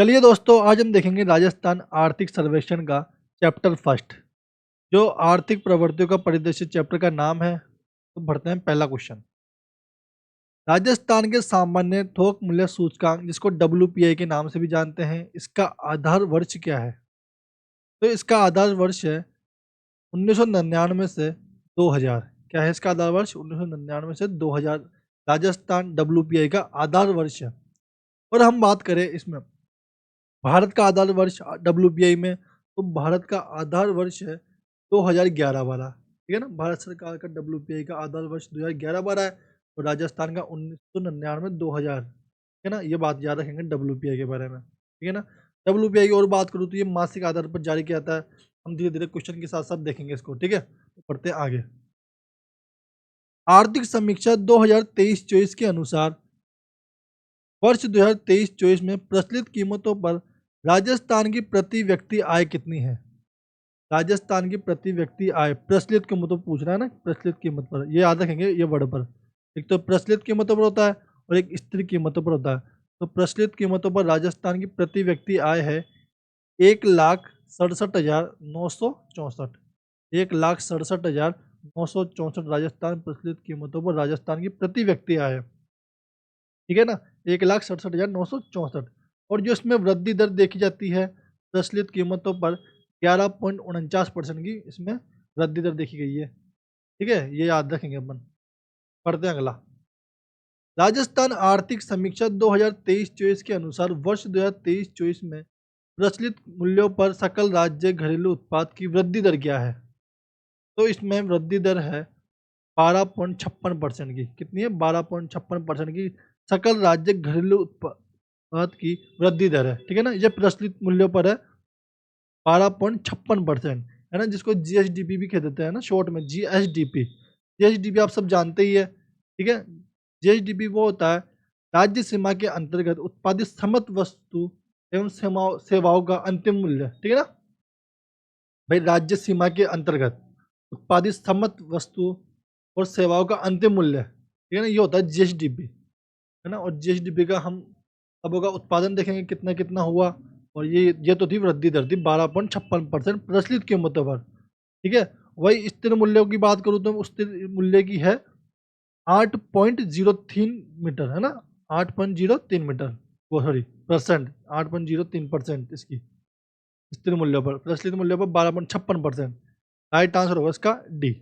चलिए दोस्तों, आज हम देखेंगे राजस्थान आर्थिक सर्वेक्षण का चैप्टर फर्स्ट, जो आर्थिक प्रवृत्तियों का परिदृश्य चैप्टर का नाम है। तो बढ़ते हैं पहला क्वेश्चन। राजस्थान के सामान्य थोक मूल्य सूचकांक, जिसको डब्ल्यूपीआई के नाम से भी जानते हैं, इसका आधार वर्ष क्या है? तो इसका आधार वर्ष है 1999 से 2000। क्या है इसका आधार वर्ष? 1999 से 2000 राजस्थान डब्ल्यूपीआई का आधार वर्ष है। और हम बात करें इसमें भारत का आधार वर्ष डब्ल्यूपीआई में, तो भारत का आधार वर्ष है 2011 वाला। ठीक है ना, भारत सरकार का डब्ल्यूपीआई का आधार वर्ष 2011-12 है और राजस्थान का 1999-2000। ठीक है ना, ये बात याद रखेंगे डब्ल्यूपीआई के बारे में। ठीक है ना, डब्ल्यूपीआई की और बात करूँ तो ये मासिक आधार पर जारी किया जाता है। हम धीरे धीरे क्वेश्चन के साथ साथ देखेंगे इसको। ठीक है, तो पढ़ते हैं आगे। आर्थिक समीक्षा 2023-24 के अनुसार वर्ष 2023-24 में प्रचलित कीमतों पर राजस्थान की प्रति व्यक्ति आय कितनी है? राजस्थान की प्रति व्यक्ति आय प्रचलित कीमतों पर पूछ रहा है ना, प्रचलित कीमत पर, ये याद रखेंगे ये वर्ड पर। एक तो प्रचलित कीमतों पर होता है और एक स्थिर कीमतों पर होता है। तो प्रचलित कीमतों पर राजस्थान की प्रति व्यक्ति आय है 1,67,964। 1,67,964 राजस्थान प्रचलित कीमतों पर राजस्थान की प्रति व्यक्ति आय है। ठीक है ना, 1,67,964। और जो इसमें वृद्धि दर देखी जाती है प्रचलित कीमतों पर 11.49% की इसमें वृद्धि दर देखी गई है। ठीक है, ये याद रखेंगे अपन। पढ़ते हैं अगला। राजस्थान आर्थिक समीक्षा 2023-24 के अनुसार वर्ष 2023-24 में प्रचलित मूल्यों पर सकल राज्य घरेलू उत्पाद की वृद्धि दर क्या है? तो इसमें वृद्धि दर है 12.56% की। कितनी है? 12.56% की सकल राज्य घरेलू उत्पाद की वृद्धि दर है। ठीक है ना, ये प्रचलित मूल्यों पर है 12.56%, है ना, जिसको जीएसडीपी भी कह देते हैं ना, शॉर्ट में जीएसडीपी। जीएसडीपी आप सब जानते ही है। ठीक है, जीएसडीपी वो होता है राज्य सीमा के अंतर्गत उत्पादित समस्त वस्तु एवं सेवाओं का अंतिम मूल्य। ठीक है ना भाई, राज्य सीमा के अंतर्गत उत्पादित समस्त वस्तु और सेवाओं का अंतिम मूल्य। ठीक है ना, ये होता है जीएसडीपी, है ना। और जीएसडीपी का हम अब होगा उत्पादन देखेंगे कितना कितना हुआ। और ये तो थी वृद्धि दर थी 12.56% प्रचलित कीमतों पर। ठीक है, वही स्थिर मूल्यों की बात करूँ तो स्थिर मूल्य की है 8.03 मीटर, है ना, 8.03 मीटर, वो सॉरी परसेंट, 8.03% इसकी स्थिर मूल्यों पर। प्रचलित मूल्यों पर 12.56%। राइट आंसर होगा इसका डी।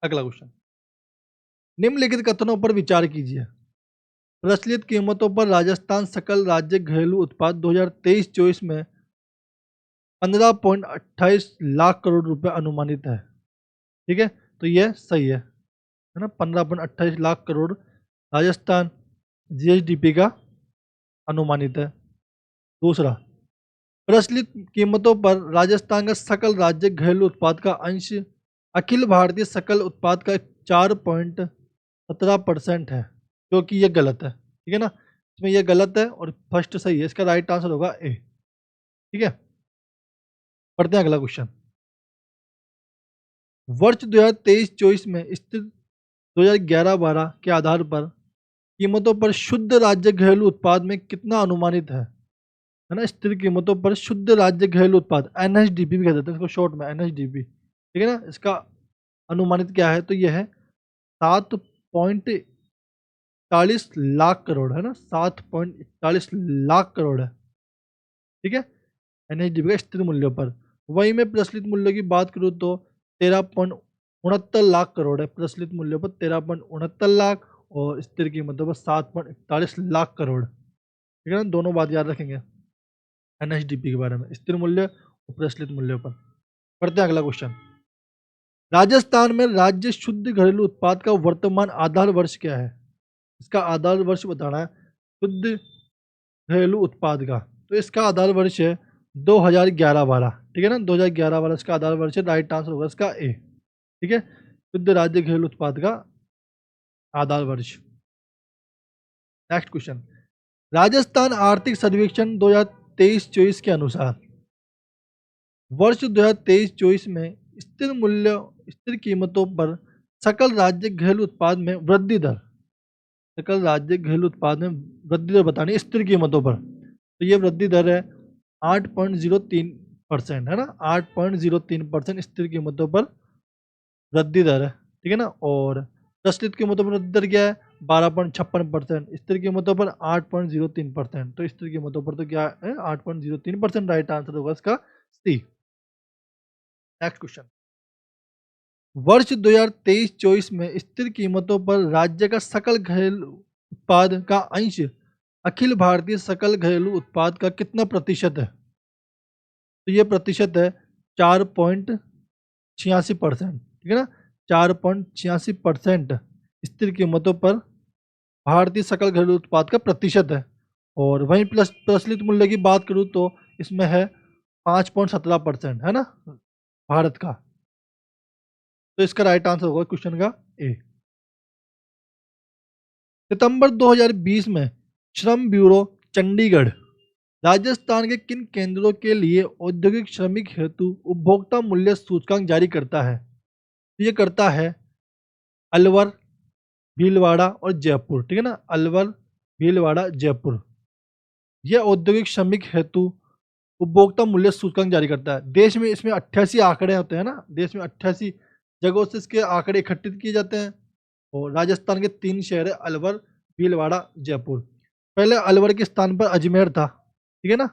अगला क्वेश्चन। निम्नलिखित कथनों पर विचार कीजिए। प्रचलित कीमतों पर राजस्थान सकल राज्य घरेलू उत्पाद 2023-24 में 15.28 लाख करोड़ रुपए अनुमानित है। ठीक है, तो यह सही है ना। 15.28 लाख करोड़ राजस्थान जीएसडीपी का अनुमानित है। दूसरा, प्रचलित कीमतों पर राजस्थान का सकल राज्य घरेलू उत्पाद का अंश अखिल भारतीय सकल उत्पाद का 4.17% है, क्योंकि यह गलत है। ठीक है ना, इसमें यह गलत है और फर्स्ट सही है। इसका राइट आंसर होगा ए। ठीक है, पढ़ते हैं अगला क्वेश्चन। वर्ष 2023-24 में स्थित 2011-12 के आधार पर कीमतों पर शुद्ध राज्य घरेलू उत्पाद में कितना अनुमानित है ना। स्थिर कीमतों पर शुद्ध राज्य घरेलू उत्पाद, एनएचडीपी भी कह देते हैं इसको शॉर्ट में, एनएचडीपी। ठीक है ना, इसका अनुमानित क्या है? तो यह है 7.41 लाख करोड़, है ना, 7.41 लाख करोड़ है। ठीक है, एनएचडीपी का स्थिर मूल्यों पर। वहीं में प्रचलित मूल्य की बात करूँ तो 13.69 लाख करोड़ है। प्रचलित मूल्यों पर 13.69 लाख और स्थिर कीमतों पर 7.41 लाख करोड़। ठीक है ना, दोनों बात याद रखेंगे एनएचडीपी के बारे में, स्थिर मूल्य और प्रचलित मूल्यों पर। पढ़ते हैं अगला क्वेश्चन। राजस्थान में राज्य शुद्ध घरेलू उत्पाद का वर्तमान आधार वर्ष क्या है? इसका आधार वर्ष बताना है शुद्ध घरेलू उत्पाद का। तो इसका आधार वर्ष है 2011-12। ठीक है ना, 2011-12 इसका आधार वर्ष है। राइट आंसर होगा इसका ए। ठीक है, शुद्ध राज्य घरेलू उत्पाद का आधार वर्ष। Next question. राजस्थान आर्थिक सर्वेक्षण 2023-24 के अनुसार वर्ष 2023-24 में स्थिर मूल्य स्थिर कीमतों पर सकल राज्य घरेलू उत्पाद में वृद्धि दर, सकल राज्य घरेलू उत्पाद में वृद्धि दर बतानी स्थिर कीमतों पर तो ये वृद्धि दर है 8.03% है ना, 8.03% स्थिर कीमतों पर वृद्धि दर है, ठीक है ना। और प्रचलित कीमतों पर वृद्धि दर क्या है, 12.56%, स्थिर कीमतों पर 8.03%। तो स्थिर कीमतों पर तो क्या है, 8.03%, राइट आंसर होगा इसका सी। नेक्स्ट क्वेश्चन, वर्ष 2023-24 में स्थिर कीमतों पर राज्य का सकल घरेलू उत्पाद का अंश अखिल भारतीय सकल घरेलू उत्पाद का कितना प्रतिशत है? तो ये प्रतिशत है 4.86%, ठीक है ना, 4.86% स्थिर कीमतों पर भारतीय सकल घरेलू उत्पाद का प्रतिशत है। और वहीं प्लस प्रचलित मूल्य की बात करूँ तो इसमें है 5.17%, है ना, भारत का। तो इसका राइट आंसर होगा क्वेश्चन का ए। सितंबर 2020 में श्रम ब्यूरो चंडीगढ़ राजस्थान के किन केंद्रों के लिए औद्योगिक श्रमिक हेतु उपभोक्ता मूल्य सूचकांक जारी करता है? तो ये करता है अलवर, भीलवाड़ा और जयपुर, ठीक है ना, अलवर, भीलवाड़ा, जयपुर। यह औद्योगिक श्रमिक हेतु उपभोक्ता मूल्य सूचकांक जारी करता है। देश में इसमें 88 आंकड़े होते हैं ना, देश में 88 जगहों से इसके आंकड़े एकत्रित किए जाते हैं। और राजस्थान के 3 शहर है, अलवर, भीलवाड़ा, जयपुर। पहले अलवर के स्थान पर अजमेर था, ठीक है ना,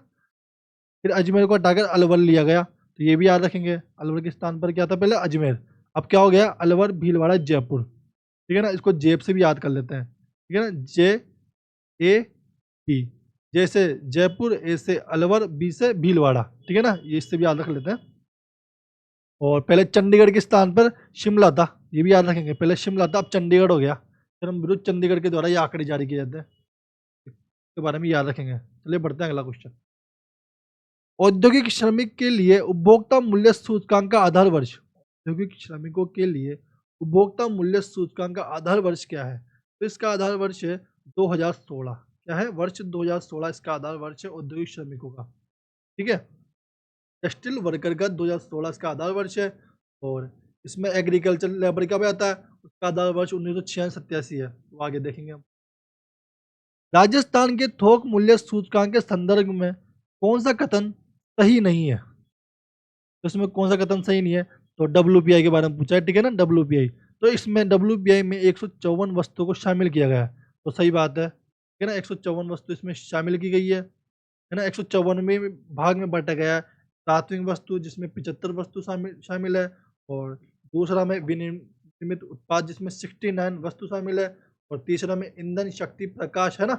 फिर अजमेर को हटाकर अलवर लिया गया। तो ये भी याद रखेंगे, अलवर के स्थान पर क्या था पहले, अजमेर। अब क्या हो गया, अलवर, भीलवाड़ा, जयपुर, ठीक है ना। इसको जेब से भी याद कर लेते हैं, ठीक है ना, जे ए पी, जैसे जयपुर, ए से अलवर, बी से भीलवाड़ा, ठीक है ना, ये इससे भी याद रख लेते हैं। और पहले चंडीगढ़ के स्थान पर शिमला था, ये भी याद रखेंगे, पहले शिमला था, अब चंडीगढ़ हो गया। फिर हम विरुद्ध चंडीगढ़ के द्वारा ये आंकड़े जारी किए जाते हैं, इसके बारे में याद रखेंगे। चलिए बढ़ते हैं अगला क्वेश्चन। औद्योगिक श्रमिक के लिए उपभोक्ता मूल्य सूचकांक का आधार वर्ष, औद्योगिक श्रमिकों के लिए उपभोक्ता मूल्य सूचकांक का आधार वर्ष क्या है? तो इसका आधार वर्ष है 2016। क्या है, वर्ष 2016 इसका आधार वर्ष है औद्योगिक श्रमिकों का, ठीक है। टेक्सटाइल वर्कर का 2016 इसका आधार वर्ष है। और इसमें एग्रीकल्चर लेबर का भी आता है, उसका आधार वर्ष 1986 है, वो आगे देखेंगे हम। राजस्थान के थोक मूल्य सूचकांक के संदर्भ में कौन सा कथन सही नहीं है? तो इसमें कौन सा कथन सही नहीं है? तो WPI के बारे में पूछा है, ठीक है ना, WPI। तो इसमें WPI में 154 वस्तुओं को शामिल किया गया है, तो सही बात है, ठीक है ना, 154 वस्तु इसमें शामिल की गई है ना, 154वें भाग में बांटा गया है। सातवीं वस्तु जिसमें 75 वस्तु शामिल है। और दूसरा में विनिर्मित उत्पाद जिसमें 69 वस्तु शामिल है। और तीसरा में ईंधन, शक्ति, प्रकाश, है ना,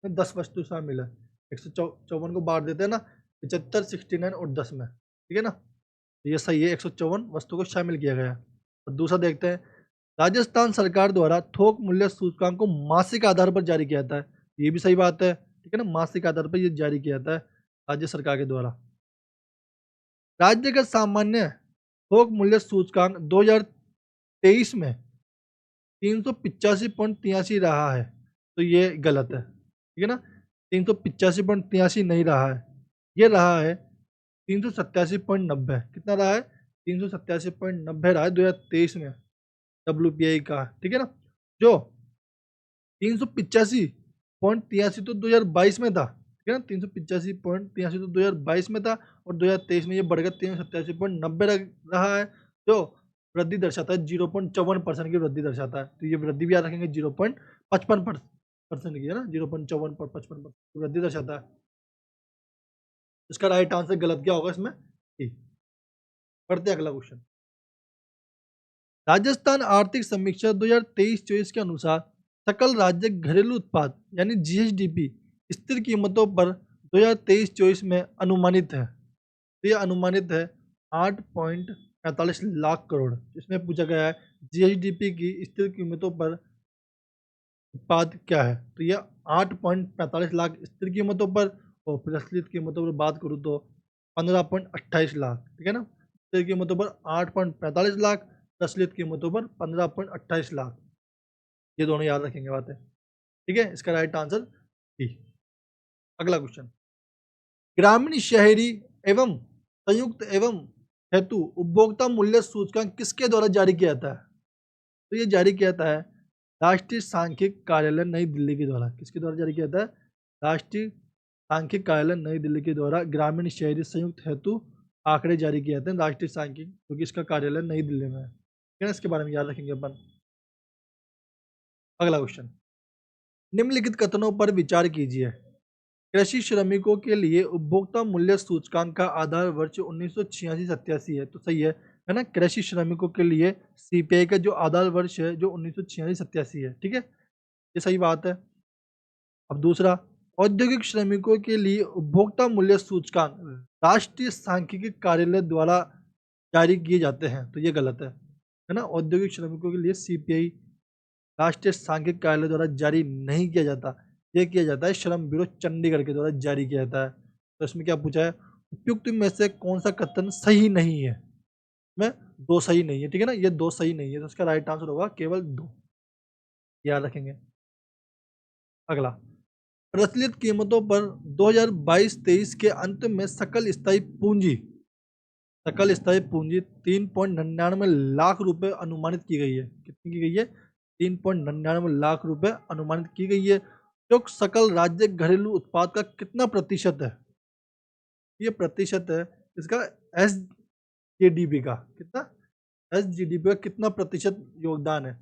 10 वस्तु शामिल है। 154 को बांट देते हैं ना, 75, 69 और 10 में, ठीक है ना। तो ये सही है, 154 वस्तु को शामिल किया गया है। और दूसरा देखते हैं, राजस्थान सरकार द्वारा थोक मूल्य सूचकांक को मासिक आधार पर जारी किया जाता है, ये भी सही बात है, ठीक है ना, मासिक आधार पर ये जारी किया जाता है राज्य सरकार के द्वारा। राज्य का सामान्य थोक मूल्य सूचकांक 2023 में 385.83 रहा है, तो ये गलत है, ठीक है ना, 385.83 नहीं रहा है, ये रहा है 387.90। कितना रहा है, 387.90 रहा है 2023 में WPI का, ठीक है ना। जो 385.83 तो 2022 में था, ठीक है ना, 385.83 तो 2022 में था। और 2023 में ये बढ़कर 387.90 रहा है, जो वृद्धि दर्शाता है 0.54% की वृद्धि दर्शाता है। तो ये वृद्धि भी याद रखेंगे, 0.55% की, है ना, 0.5455% वृद्धि दर्शाता है। इसका राइट आंसर गलत क्या होगा इसमें, पढ़ते अगला क्वेश्चन। राजस्थान आर्थिक समीक्षा 2023-24 के अनुसार सकल राज्य घरेलू उत्पाद यानी GSDP स्थिर कीमतों पर 2023-24 में अनुमानित है। तो यह अनुमानित है 8.45 लाख करोड़। इसमें पूछा गया है GSDP की स्थिर कीमतों पर उत्पाद क्या है, तो यह 8.45 लाख स्थिर कीमतों पर। और प्रचलित कीमतों पर बात करूँ तो 15.28 लाख, ठीक है ना, स्थिर कीमतों पर 8.45 लाख, प्रचलित कीमतों पर 15.28 लाख। ये दोनों याद रखेंगे बातें, ठीक है। इसका राइट आंसर बी। अगला क्वेश्चन, ग्रामीण, शहरी एवं संयुक्त एवं हेतु उपभोक्ता मूल्य सूचकांक किसके द्वारा जारी किया जाता है? तो ये जारी किया जाता है राष्ट्रीय सांख्यिकी कार्यालय नई दिल्ली के द्वारा। किसके द्वारा जारी किया जाता है? राष्ट्रीय सांख्यिकी कार्यालय नई दिल्ली के द्वारा ग्रामीण शहरी संयुक्त हेतु आंकड़े जारी किए जाते हैं। राष्ट्रीय सांख्यिकी क्योंकि इसका कार्यालय नई दिल्ली में है, ठीक है ना, इसके बारे में याद रखेंगे अपन। अगला क्वेश्चन, निम्नलिखित कथनों पर विचार कीजिए। कृषि श्रमिकों के लिए उपभोक्ता मूल्य सूचकांक का आधार वर्ष 1986-87 है, तो सही है ना। कृषि श्रमिकों के लिए सीपीआई का जो आधार वर्ष है जो 1986-87 है, ठीक है, ये सही बात है। अब दूसरा, औद्योगिक श्रमिकों के लिए उपभोक्ता मूल्य सूचकांक राष्ट्रीय सांख्यिकी कार्यालय द्वारा जारी किए जाते हैं, तो ये गलत है ना। औद्योगिक श्रमिकों के लिए सीपीआई राष्ट्रीय सांख्यिकी कार्यालय द्वारा जारी नहीं किया जाता, ये किया जाता है श्रम ब्यूरो चंडीगढ़ के द्वारा जारी किया जाता है। तो इसमें क्या पूछा है, उपयुक्त में से कौन सा कथन सही नहीं है। में दो सही नहीं है, ठीक है ना, ये दो सही नहीं है, तो इसका राइट आंसर होगा केवल दो, याद रखेंगे। अगला, प्रचलित कीमतों पर 2022-23 के अंत में सकल स्थायी पूंजी 3.99 लाख रुपए अनुमानित की गई है। कितनी की गई है, 3.99 लाख रुपए अनुमानित की गई है, जो सकल राज्य घरेलू उत्पाद का कितना प्रतिशत है। ये प्रतिशत है इसका एस जीडीपी का, कितना एस जीडीपी का कितना प्रतिशत योगदान है,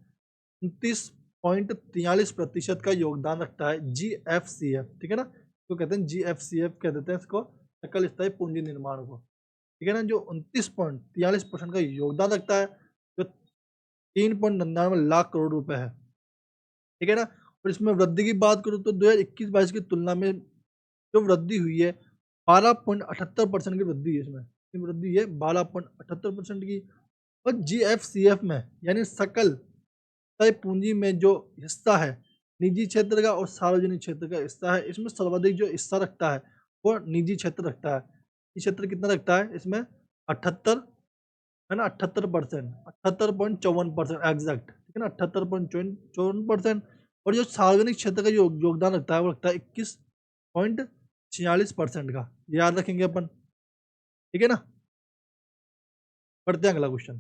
29.43% का योगदान रखता है जीएफसीएफ, ठीक है ना, तो कहते हैं जीएफसीएफ कह देते हैं इसको, सकल स्थायी पूंजी निर्माण को, ठीक है ना, जो 29.43% का योगदान रखता है, जो 3.99 लाख करोड़ रुपए है, ठीक है ना। और इसमें वृद्धि की बात करूँ तो 2021-22 की तुलना में जो वृद्धि हुई है 12.78% की वृद्धि है, इसमें वृद्धि है 12.78% की। और जीएफसीएफ में यानी सकल तय पूंजी में जो हिस्सा है निजी क्षेत्र का और सार्वजनिक क्षेत्र का हिस्सा है, इसमें सर्वाधिक जो हिस्सा रखता है वो निजी क्षेत्र रखता है। निजी क्षेत्र कितना रखता है इसमें 78 है ना, 78%, 78.54% एग्जैक्ट, ठीक है ना, 78.54%। और जो सार्वजनिक क्षेत्र का जो योगदान रखता है वो रखता है 21.46% का, याद रखेंगे अपन, ठीक है ना। पढ़ते हैं अगला क्वेश्चन,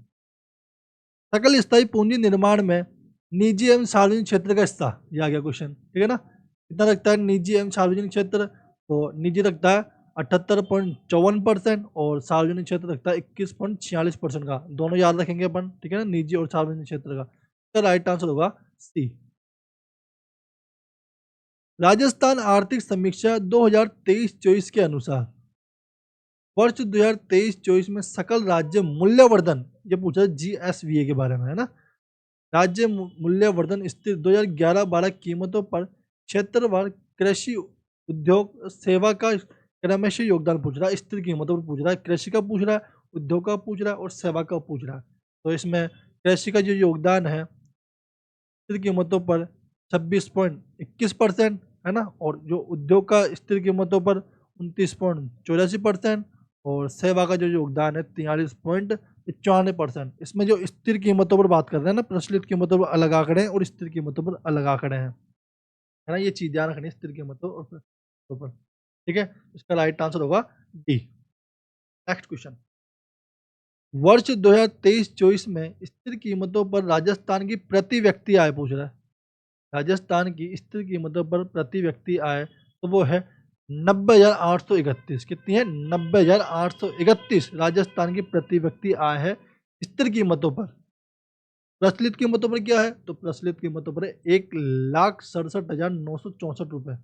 सकल स्थायी पूंजी निर्माण में निजी एवं सार्वजनिक क्षेत्र का हिस्सा, ये आ गया क्वेश्चन, ठीक है ना। कितना रखता है निजी एवं सार्वजनिक क्षेत्र, तो निजी रखता है 78.54% और सार्वजनिक क्षेत्र रखता है 21.46% का, दोनों याद रखेंगे अपन, ठीक है ना, निजी और सार्वजनिक क्षेत्र का। तो राइट आंसर होगा सी। राजस्थान आर्थिक समीक्षा 2023-24 के अनुसार वर्ष 2023-24 में सकल राज्य मूल्यवर्धन, ये पूछा जीएसवीए के बारे में, है ना। राज्य मूल्यवर्धन स्थिर 2011-12 कीमतों पर क्षेत्रवार कृषि उद्योग सेवा का क्रमशः योगदान पूछ रहा है, स्थिर कीमतों पर पूछ रहा है, कृषि का पूछ रहा है, उद्योग का पूछ रहा है और सेवा का पूछ रहा है। तो इसमें कृषि का जो योगदान है स्थिर कीमतों पर 26.21% है ना, और जो उद्योग का स्थिर कीमतों पर 29.84% और सेवा का जो योगदान है 43.94%। इसमें जो स्थिर कीमतों पर बात कर रहे हैं ना, प्रचलित कीमतों पर अलग आंकड़े हैं और स्थिर कीमतों पर अलग आंकड़े हैं, है ना, ये चीज ध्यान रखनी है स्थिर कीमतों और प्रचलित पर, ठीक है। इसका राइट आंसर होगा डी। नेक्स्ट क्वेश्चन, वर्ष 2023-24 में स्थिर कीमतों पर राजस्थान की प्रति व्यक्ति आय पूछ रहा है। राजस्थान की स्थिर कीमतों पर प्रति व्यक्ति आय तो वो है 90,831। कितनी है, 90,831 राजस्थान की प्रति व्यक्ति आय है स्थिर कीमतों पर। प्रचलित कीमतों पर क्या है, तो प्रचलित कीमतों पर 1,67,964 रुपए, है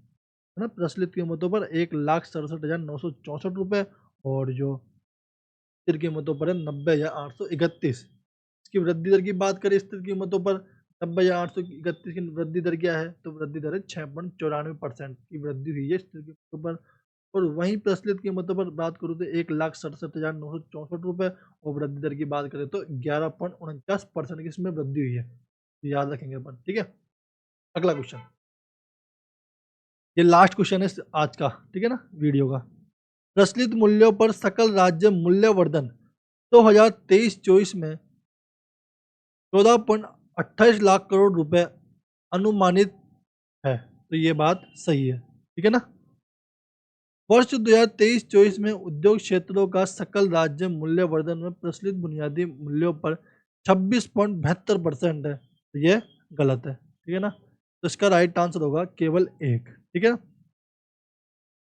ना, प्रचलित कीमतों पर 1,67,964 रुपए। और जो स्थिर कीमतों पर है 90,831। इसकी वृद्धि दर की बात करें स्थिर कीमतों पर 90,831 की वृद्धि दर क्या है, तो वृद्धि दर है 6.94% की वृद्धि हुई है स्थिर कीमतों पर। और वहीं प्रचलित कीमतों पर बात करूँ तो 1,67,964 रुपए और वृद्धि दर की बात करें तो 11.49% की इसमें वृद्धि हुई है, तो याद रखेंगे अपन, ठीक है। अगला क्वेश्चन, ये लास्ट क्वेश्चन है आज का, ठीक है ना, वीडियो का। प्रचलित मूल्यों पर सकल राज्य मूल्यवर्धन 2023-24 में 14.28 लाख करोड़ रुपए अनुमानित है, तो ये बात सही है, ठीक है ना। वर्ष 2023-24 में उद्योग क्षेत्रों का सकल राज्य मूल्यवर्धन में प्रचलित बुनियादी मूल्यों पर 26.72% है, तो ये गलत है, ठीक है ना। तो इसका राइट आंसर होगा केवल एक, ठीक है ना।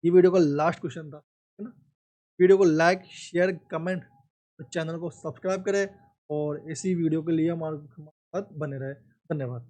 ये वीडियो का लास्ट क्वेश्चन था, है ना। वीडियो को लाइक, शेयर, कमेंट, चैनल को सब्सक्राइब करें और इसी वीडियो के लिए हमारे साथ बने रहे। धन्यवाद।